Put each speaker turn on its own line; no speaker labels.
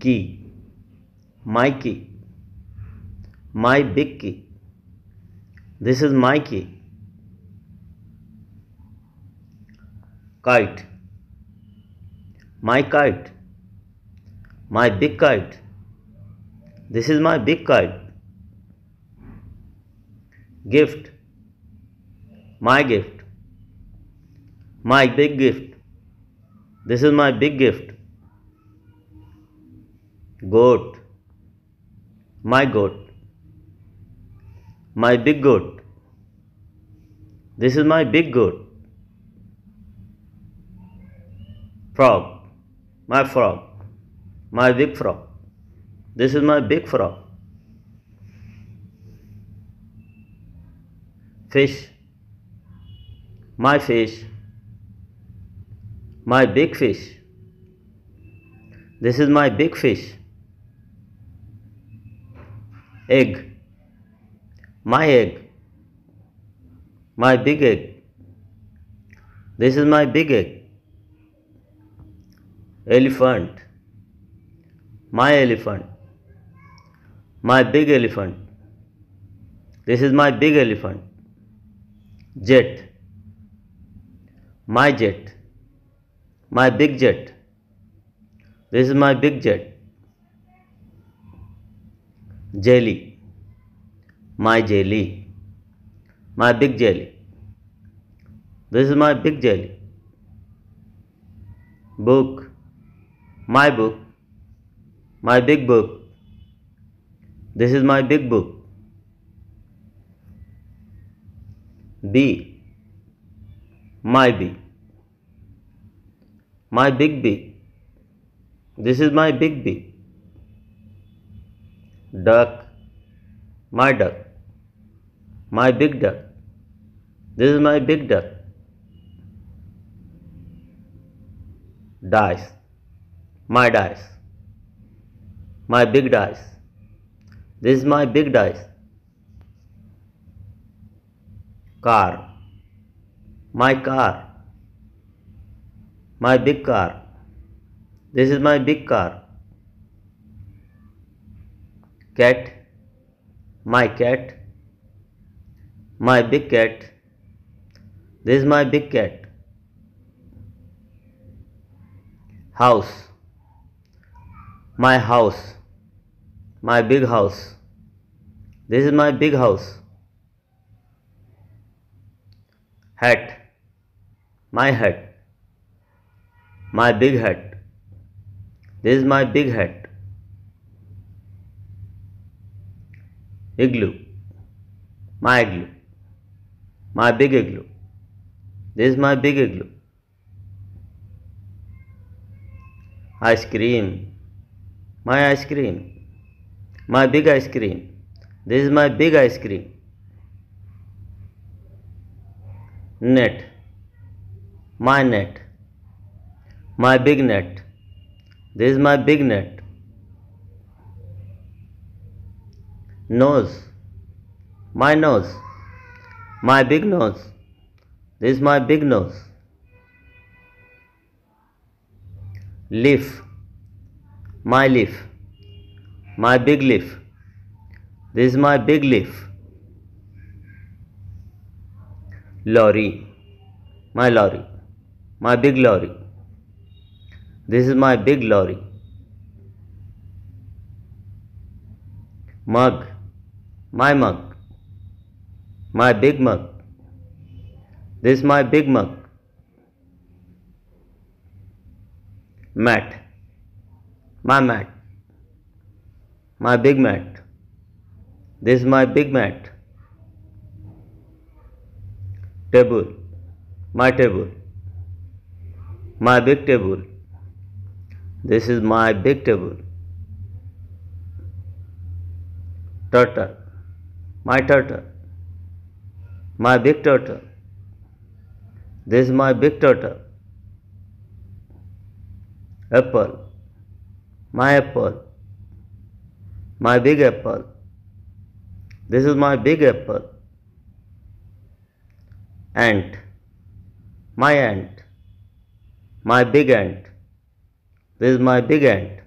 Key. My key. My big key. This is my key. Kite. My kite. My big kite. This is my big kite. Gift. My gift. My big gift. This is my big gift. Goat. My goat. My big goat. This is my big goat. Frog. My frog. My big frog. This is my big frog. Fish. My fish. My big fish. This is my big fish. Egg. My egg. My big egg. This is my big egg. Elephant. My elephant. My big elephant. This is my big elephant. Jet. My jet. My big jet. This is my big jet. Jelly. My jelly. My big jelly. This is my big jelly. Book. My book. My big book. This is my big book. Bee. My bee. My big bee. This is my big bee. Duck. My duck. My big duck. This is my big duck. Dice. My dice. My big dice. This is my big dice. Car. My car. My big car. This is my big car. Cat. My cat. My big cat. This is my big cat. House. My house. My big house. This is my big house. Hat. My hat. My big hat. This is my big hat. Igloo. My igloo. My big igloo. This is my big igloo. Ice cream. My ice cream. My big ice cream. This is my big ice cream. Net. My net. My big net. This is my big net. Nose. My nose. My big nose. This is my big nose. Leaf. My leaf. My big leaf. This is my big leaf. Lorry. My lorry. My big lorry. This is my big lorry. Mug. My mug. My big mug. This is my big mug. Mat. My mat. My big mat. This is my big mat. Table. My table. My big table. This is my big table. Turtle. My turtle. My big turtle. This is my big turtle. Apple. My apple. My big apple. This is my big apple. Ant. My ant. My big ant. This is my big ant.